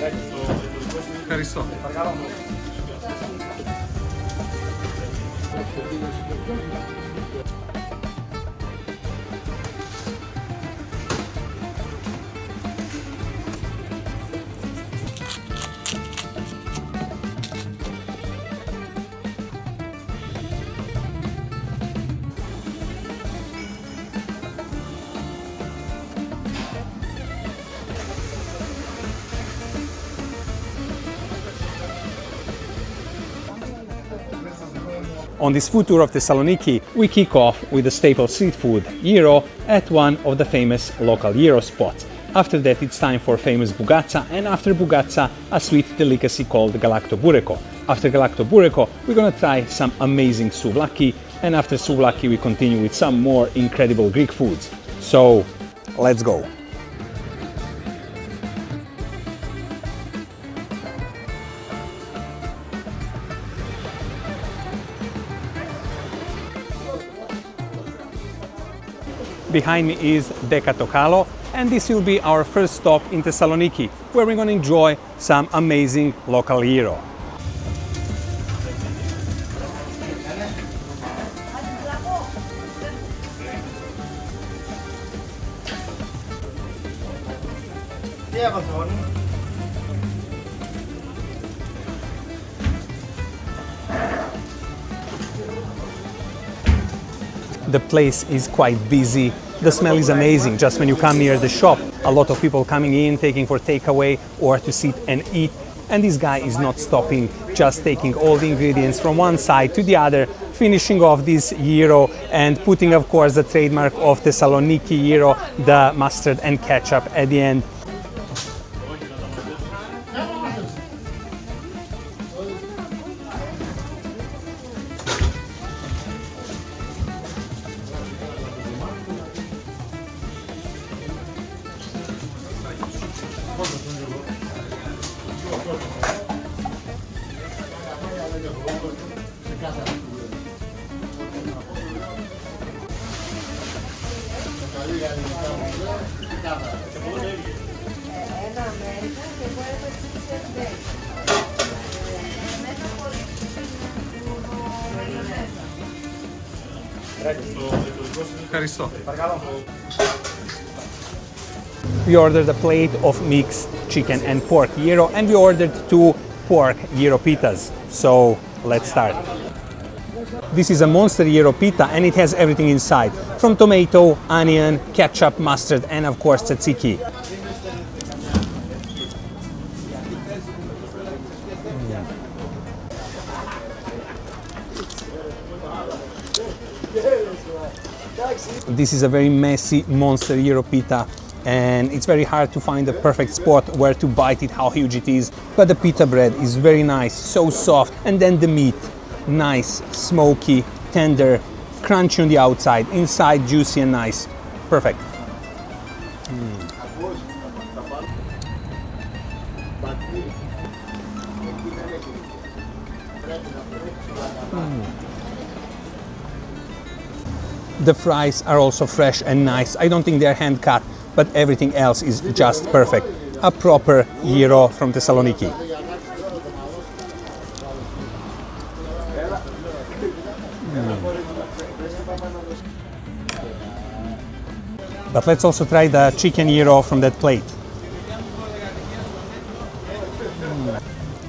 Ευχαριστώ. On this food tour of Thessaloniki, we kick off with the staple street food, gyro, at one of the famous local gyro spots. After that, it's time for famous Bougatsa, and after Bougatsa, a sweet delicacy called Galaktoboureko. After Galaktoboureko, we're gonna try some amazing Souvlaki, and after Souvlaki, we continue with some more incredible Greek foods. So, let's go! Behind me is To Kalo, and this will be our first stop in Thessaloniki, where we're going to enjoy some amazing local gyro. The place is quite busy. The smell is amazing just when you come near the shop. A lot of people coming in, taking for takeaway or to sit and eat. And this guy is not stopping, just taking all the ingredients from one side to the other, finishing off this gyro and putting, of course, the trademark of Thessaloniki gyro, the mustard and ketchup at the end. Ευχαριστώ. We ordered a plate of mixed chicken and pork gyro, and we ordered 2 pork gyro pitas. So let's start. This is a monster gyro pita, and it has everything inside, from tomato, onion, ketchup, mustard, and of course tzatziki. This is a very messy monster gyro pita, and it's very hard to find the perfect spot where to bite it, how huge it is. But the pita bread is very nice, so soft, and then the meat, nice, smoky, tender, crunchy on the outside, inside juicy and nice. Perfect. The fries are also fresh and nice. I don't think they're hand cut, but everything else is just perfect. A proper gyro from Thessaloniki. But let's also try the chicken gyro from that plate.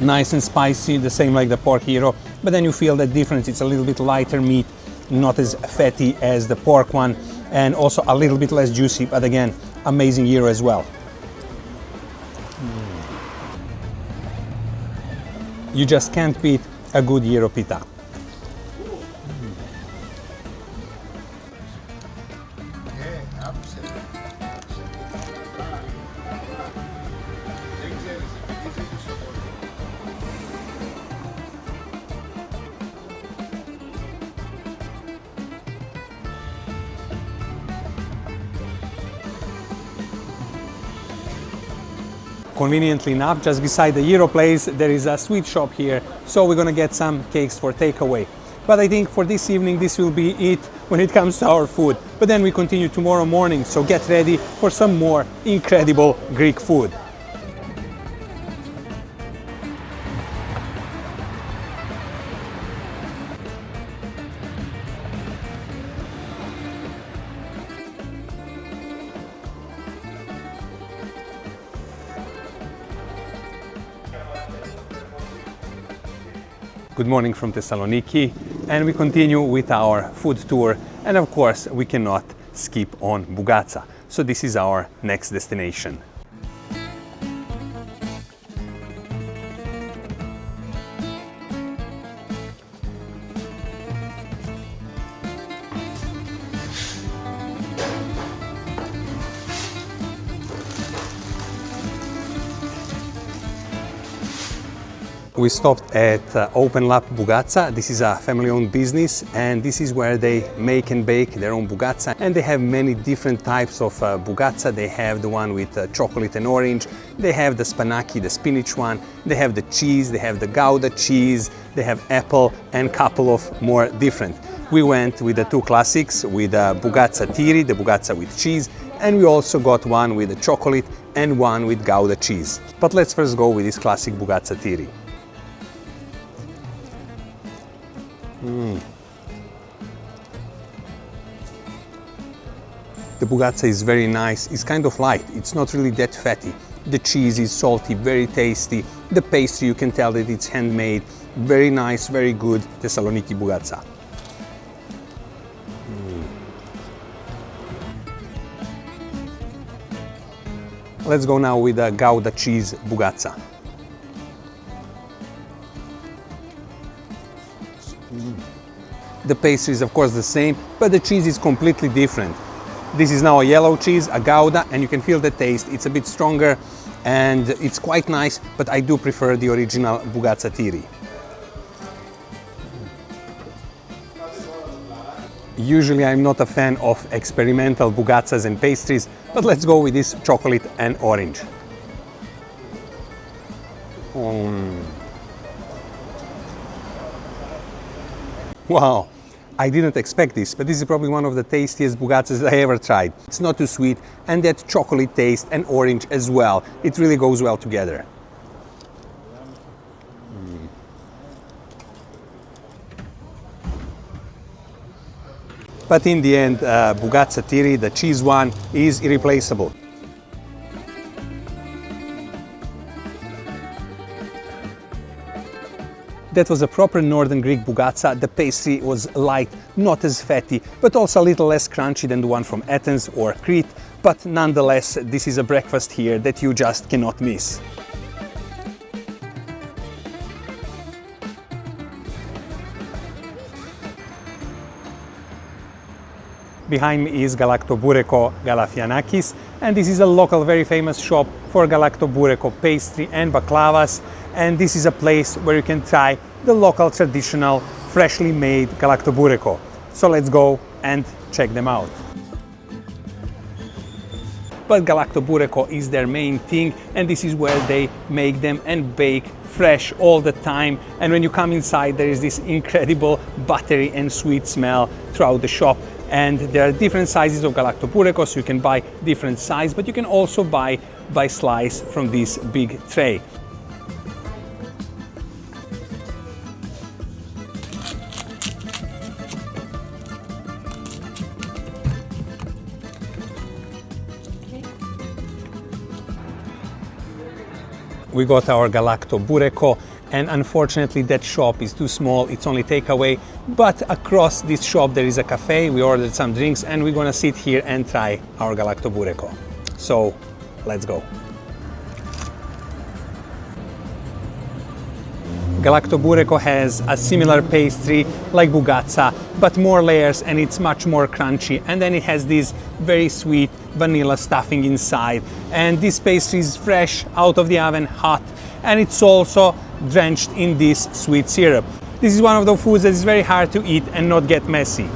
Nice and spicy, the same like the pork gyro, but then you feel the difference. It's a little bit lighter meat, not as fatty as the pork one, and also a little bit less juicy, but again, amazing gyro as well. You just can't beat a good gyro pita. Conveniently enough, just beside the gyro place, there is a sweet shop here, so we're gonna get some cakes for takeaway. But I think for this evening, this will be it when it comes to our food. But then we continue tomorrow morning, so get ready for some more incredible Greek food. Good morning from Thessaloniki, and we continue with our food tour, and of course we cannot skip on Bougatsa. So this is our next destination. We stopped at Open Lab Bougatsa. This is a family-owned business, and this is where they make and bake their own Bougatsa. And they have many different types of Bougatsa. They have the one with chocolate and orange. They have the spanaki, the spinach one. They have the cheese. They have the Gouda cheese. They have apple and a couple of more different. We went with the two classics, with Bougatsa tiri, the Bougatsa with cheese, and we also got one with the chocolate and one with Gouda cheese. But let's first go with this classic Bougatsa tiri. The Bougatsa is very nice, it's kind of light, it's not really that fatty. The cheese is salty, very tasty. The pastry, you can tell that it's handmade. Very nice, very good Thessaloniki Bougatsa. Let's go now with the Gouda cheese Bougatsa. The pastry is of course the same, but the cheese is completely different. This is now a yellow cheese, a Gouda, and you can feel the taste. It's a bit stronger and it's quite nice, but I do prefer the original Bougatsa tiri. Usually I'm not a fan of experimental Bougatsas and pastries, but let's go with this chocolate and orange. Wow, I didn't expect this, but this is probably one of the tastiest Bougatsas I ever tried. It's not too sweet, and that chocolate taste and orange as well. It really goes well together. But in the end, Bougatsa tiri, the cheese one, is irreplaceable. That was a proper Northern Greek Bougatsa. The pastry was light, not as fatty, but also a little less crunchy than the one from Athens or Crete. But nonetheless, this is a breakfast here that you just cannot miss. Behind me is Galaktoboureko Galyfianakis, and this is a local very famous shop for Galaktoboureko pastry and baklavas, and this is a place where you can try the local traditional freshly made Galaktoboureko. So let's go and check them out. But Galaktoboureko is their main thing, and this is where they make them and bake fresh all the time. And when you come inside, there is this incredible buttery and sweet smell throughout the shop. And there are different sizes of Galaktoboureko, so you can buy different size, but you can also buy by slice from this big tray. We got our Galaktoboureko, and unfortunately that shop is too small, it's only takeaway, but across this shop there is a cafe. We ordered some drinks and we're gonna sit here and try our Galaktoboureko. So let's go. Galaktoboureko has a similar pastry like Bougatsa, but more layers, and it's much more crunchy, and then it has this very sweet vanilla stuffing inside, and this pastry is fresh out of the oven, hot, and it's also drenched in this sweet syrup. This is one of those foods that is very hard to eat and not get messy.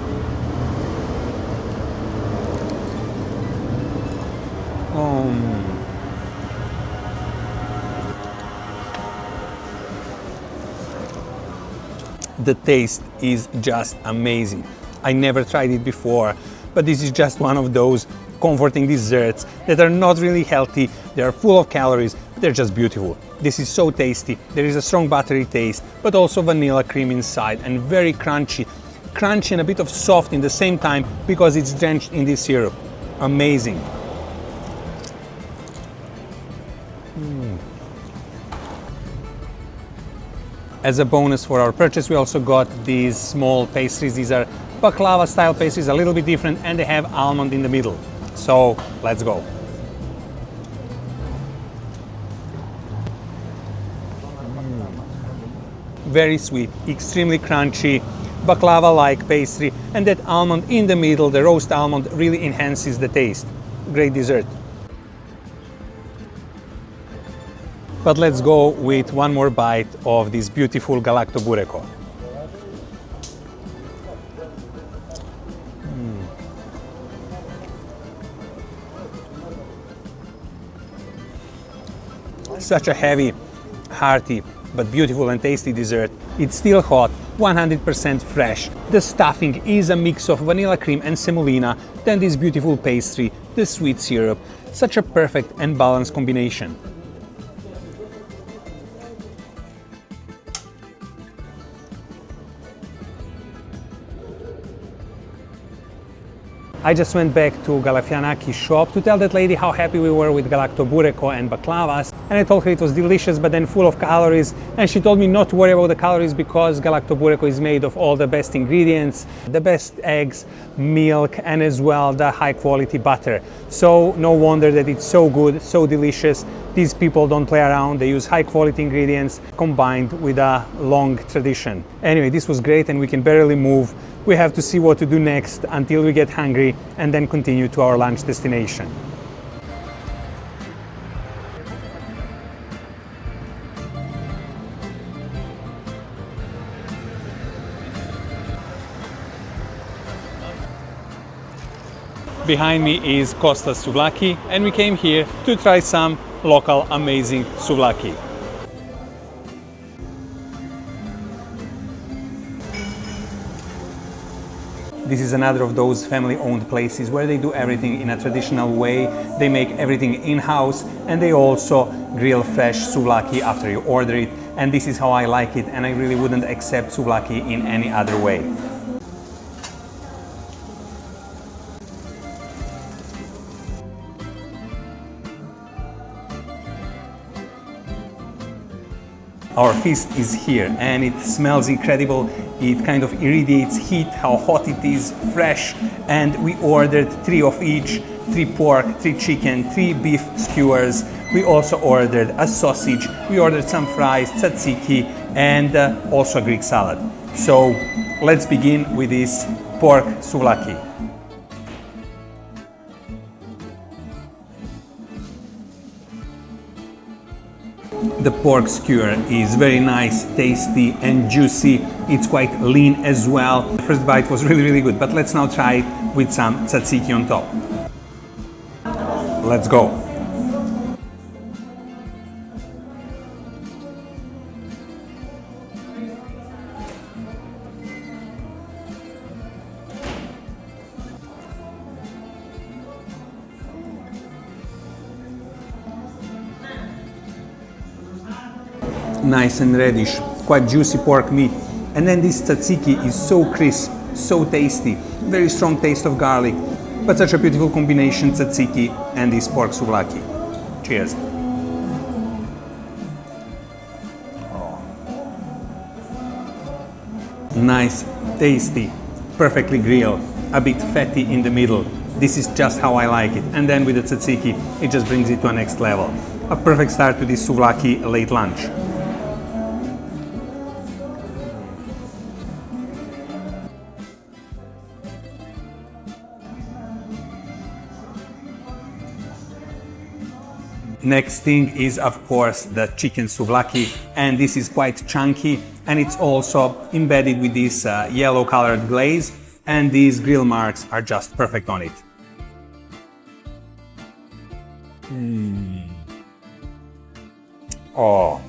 The taste is just amazing. I never tried it before, but this is just one of those comforting desserts that are not really healthy. They are full of calories, but they're just beautiful. This is so tasty. There is a strong buttery taste, but also vanilla cream inside, and very crunchy. Crunchy and a bit of soft in the same time because it's drenched in this syrup. Amazing. As a bonus for our purchase, we also got these small pastries. These are baklava style pastries, a little bit different, and they have almond in the middle. So let's go. Very sweet, extremely crunchy, baklava-like pastry, and that almond in the middle, the roast almond, really enhances the taste. Great dessert. But let's go with one more bite of this beautiful Galaktoboureko. Such a heavy, hearty, but beautiful and tasty dessert. It's still hot, 100% fresh. The stuffing is a mix of vanilla cream and semolina, then this beautiful pastry, the sweet syrup. Such a perfect and balanced combination. I just went back to Galyfianakis shop to tell that lady how happy we were with Galaktoboureko and baklavas, and I told her it was delicious but then full of calories, and she told me not to worry about the calories because Galaktoboureko is made of all the best ingredients, the best eggs, milk, and as well the high quality butter. So no wonder that it's so good, so delicious. These people don't play around, they use high quality ingredients combined with a long tradition. Anyway, this was great and we can barely move. We have to see what to do next until we get hungry and then continue to our lunch destination. Behind me is Kostas Souvlaki, and we came here to try some local amazing souvlaki. This is another of those family-owned places where they do everything in a traditional way. They make everything in-house and they also grill fresh souvlaki after you order it. And this is how I like it, and I really wouldn't accept souvlaki in any other way. Our feast is here and it smells incredible. It kind of irradiates heat, how hot it is, fresh. And we ordered 3 of each, 3 pork, 3 chicken, 3 beef skewers. We also ordered a sausage. We ordered some fries, tzatziki, and also a Greek salad. So let's begin with this pork souvlaki. The pork skewer is very nice, tasty and juicy. It's quite lean as well. The first bite was really good, but let's now try it with some tzatziki on top. Let's go. Nice and reddish, quite juicy pork meat. And then this tzatziki is so crisp, so tasty, very strong taste of garlic, but such a beautiful combination, tzatziki and this pork souvlaki. Cheers. Oh. Nice, tasty, perfectly grilled, a bit fatty in the middle. This is just how I like it. And then with the tzatziki, it just brings it to a next level. A perfect start to this souvlaki late lunch. Next thing is, of course, the chicken souvlaki, and this is quite chunky and it's also embedded with this yellow colored glaze, and these grill marks are just perfect on it. Oh,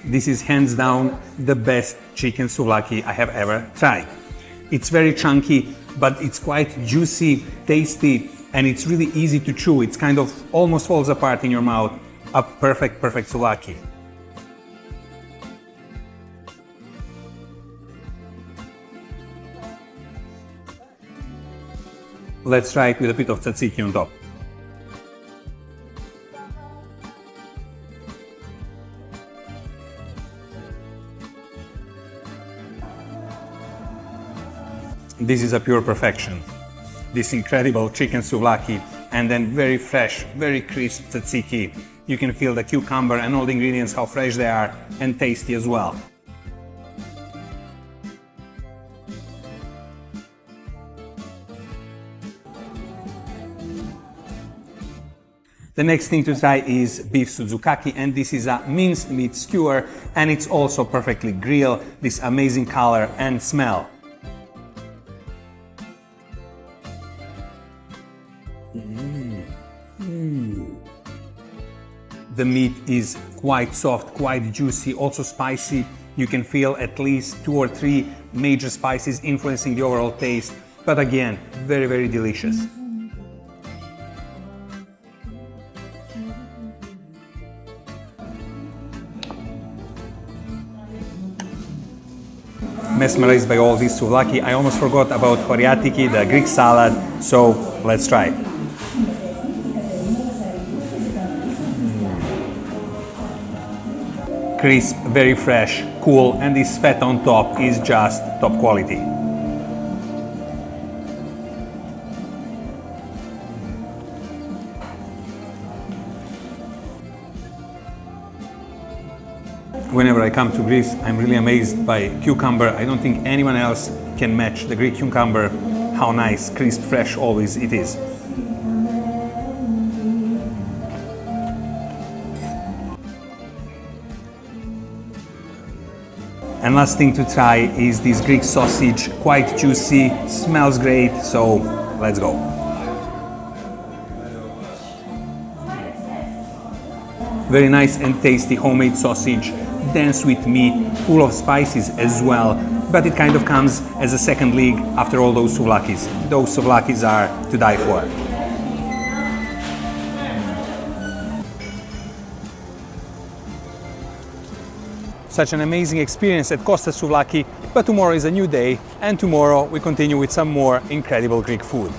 this is hands down the best chicken souvlaki I have ever tried. It's very chunky, but it's quite juicy, tasty, and it's really easy to chew. It's kind of almost falls apart in your mouth. A perfect souvlaki. Let's try it with a bit of tzatziki on top. This is a pure perfection. This incredible chicken souvlaki and then very fresh, very crisp tzatziki. You can feel the cucumber and all the ingredients, how fresh they are and tasty as well. The next thing to try is beef sudzukaki, and this is a minced meat skewer, and it's also perfectly grilled, this amazing color and smell. The meat is quite soft, quite juicy, also spicy. You can feel at least 2 or 3 major spices influencing the overall taste, but again, very, very delicious. Mesmerized by all this souvlaki. I almost forgot about choriatiki, the Greek salad, so let's try it. Crisp, very fresh, cool, and this fat on top is just top quality. Whenever I come to Greece, I'm really amazed by cucumber. I don't think anyone else can match the Greek cucumber, how nice, crisp, fresh always it is. And last thing to try is this Greek sausage, quite juicy, smells great, so let's go. Very nice and tasty homemade sausage, dense with meat, full of spices as well, but it kind of comes as a second leg after all those souvlakis. Those souvlakis are to die for. Such an amazing experience at Kostas Souvlaki, but tomorrow is a new day, and tomorrow we continue with some more incredible Greek food.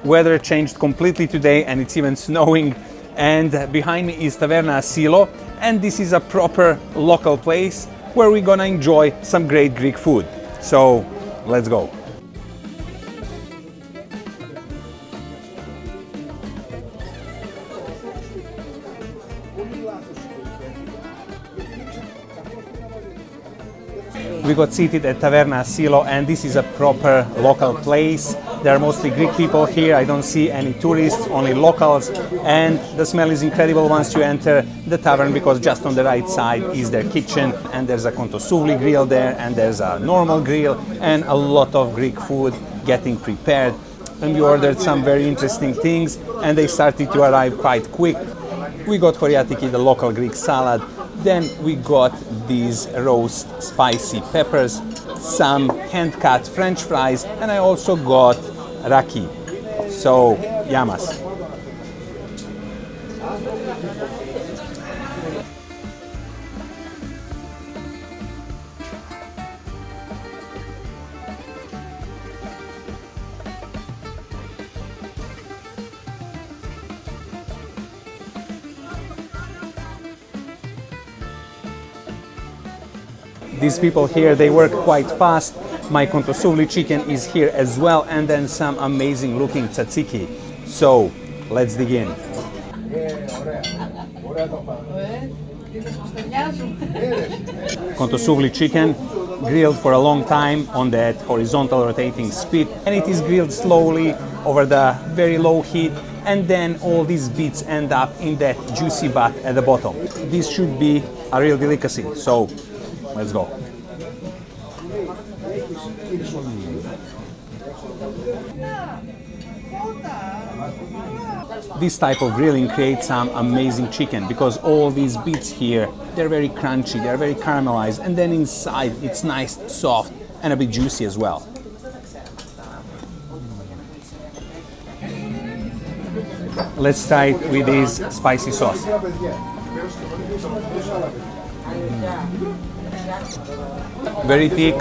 Weather changed completely today and it's even snowing, and behind me is Taverna Asylo, and this is a proper local place where we're gonna enjoy some great Greek food. So let's go. We got seated at Taverna Asylo, and this is a proper local place. There are mostly Greek people here. I don't see any tourists, only locals, and the smell is incredible once you enter the tavern, because just on the right side is their kitchen, and there's a kontosouvli grill there, and there's a normal grill, and a lot of Greek food getting prepared. And we ordered some very interesting things, and they started to arrive quite quick. We got choriatiki, the local Greek salad. Then we got these roast spicy peppers, some hand-cut French fries, and I also got raki. So, yamas. These people here, they work quite fast. My kontosouvli chicken is here as well, and then some amazing looking tzatziki. So, let's dig in. Kontosouvli chicken, grilled for a long time on that horizontal rotating spit, and it is grilled slowly over the very low heat, and then all these bits end up in that juicy butt at the bottom. This should be a real delicacy, so let's go. This type of grilling creates some amazing chicken, because all these bits here, they're very crunchy, they're very caramelized, and then inside it's nice, soft, and a bit juicy as well. Let's try it with this spicy sauce. Very thick,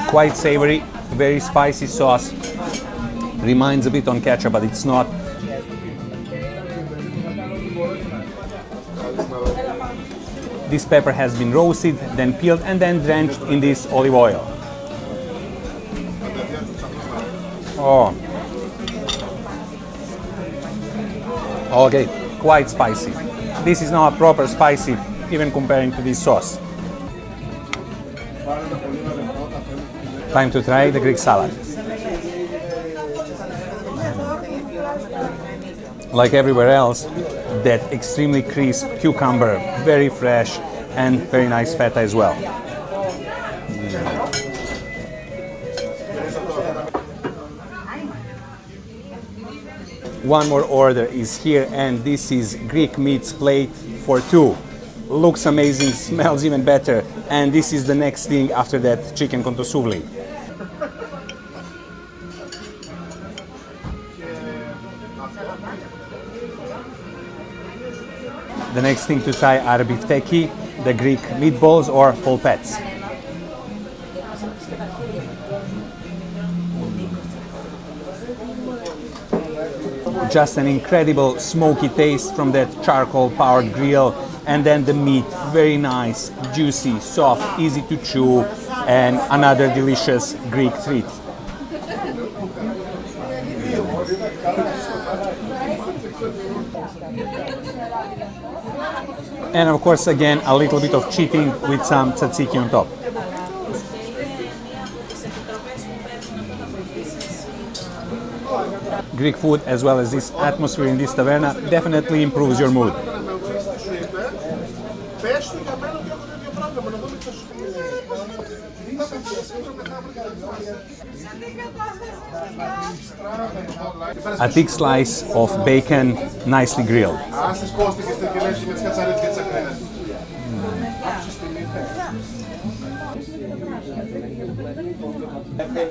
quite savory, very spicy sauce. Reminds a bit on ketchup, but it's not. This pepper has been roasted, then peeled, and then drenched in this olive oil. Oh. Okay, quite spicy. This is not proper spicy, even comparing to this sauce. Time to try the Greek salad. Like everywhere else, that extremely crisp cucumber, very fresh, and very nice feta as well. One more order is here, and this is Greek meats plate for two. Looks amazing, smells even better, and this is the next thing after that chicken kontosouvli. The next thing to try are bifteki, the Greek meatballs or polpets. Just an incredible smoky taste from that charcoal powered grill, and then the meat, very nice, juicy, soft, easy to chew, and another delicious Greek treat. And of course, again, a little bit of cheating with some tzatziki on top. Greek food, as well as this atmosphere in this taverna, definitely improves your mood. A thick slice of bacon, nicely grilled.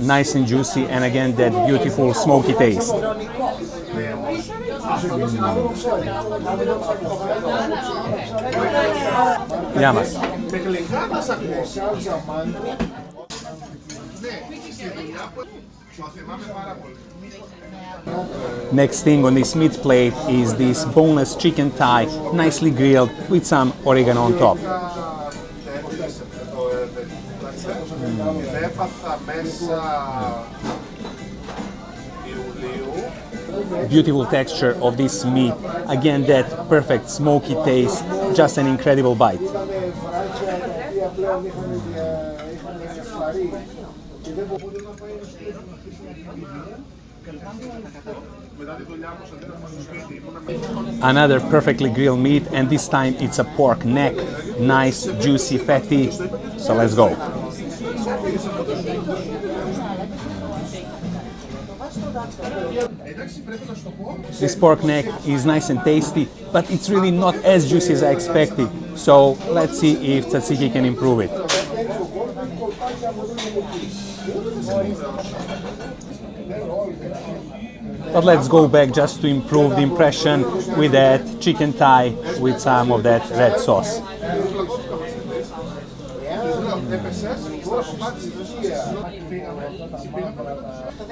Nice and juicy, and again that beautiful smoky taste. Yamas. Next thing on this meat plate is this boneless chicken thigh, nicely grilled with some oregano on top. Beautiful texture of this meat, again that perfect smoky taste, just an incredible bite. Another perfectly grilled meat, and this time it's a pork neck, nice juicy fatty, so let's go. This pork neck is nice and tasty, but it's really not as juicy as I expected, so let's see if tzatziki can improve it. But let's go back just to improve the impression with that chicken thigh with some of that red sauce.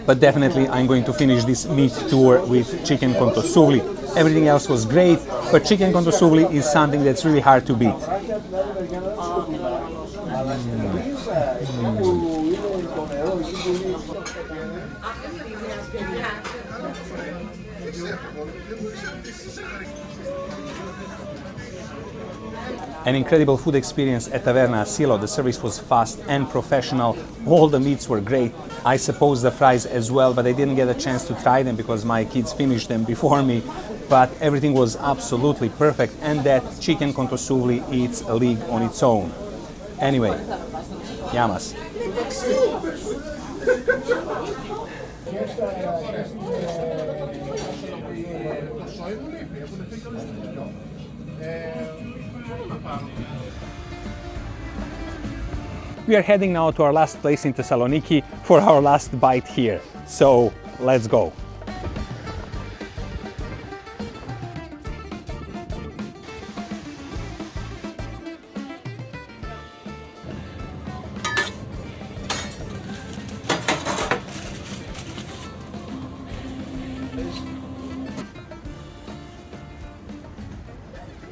But definitely I'm going to finish this meat tour with chicken kontosouvli. Everything else was great, but chicken kontosouvli is something that's really hard to beat. An incredible food experience at Taverna Asylo. The service was fast and professional. All the meats were great. I suppose the fries as well, but I didn't get a chance to try them because my kids finished them before me. But everything was absolutely perfect, and that chicken kontosouvli eats a league on its own. Anyway, yamas. We are heading now to our last place in Thessaloniki for our last bite here. So let's go.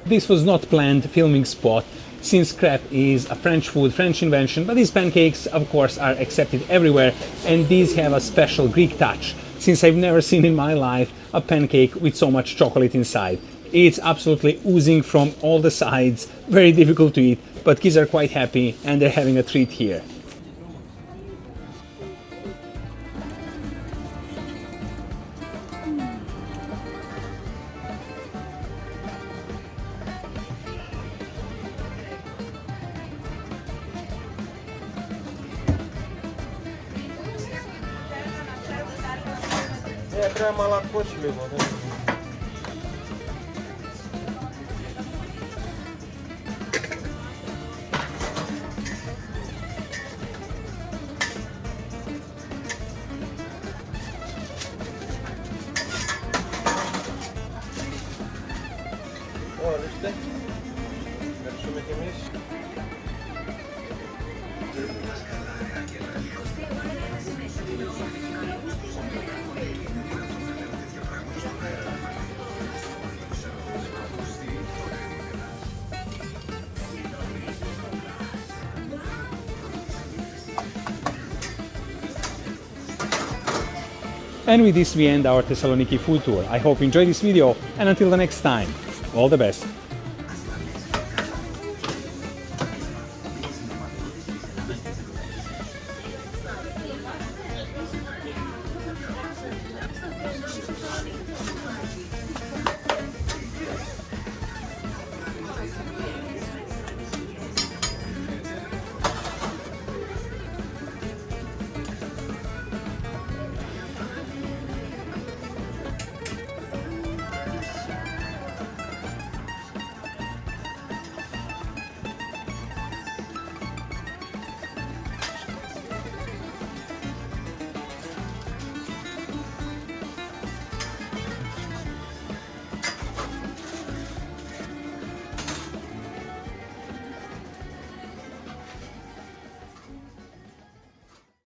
This was not planned filming spot, since crepe is a French food, French invention, but these pancakes, of course, are accepted everywhere, and these have a special Greek touch, since I've never seen in my life a pancake with so much chocolate inside. It's absolutely oozing from all the sides, very difficult to eat, but kids are quite happy and they're having a treat here. Треба молоко λίγο. Ορίστε. Ευχαριστούμε κι εμείς. And with this we end our Thessaloniki food tour. I hope you enjoyed this video, and until the next time, all the best.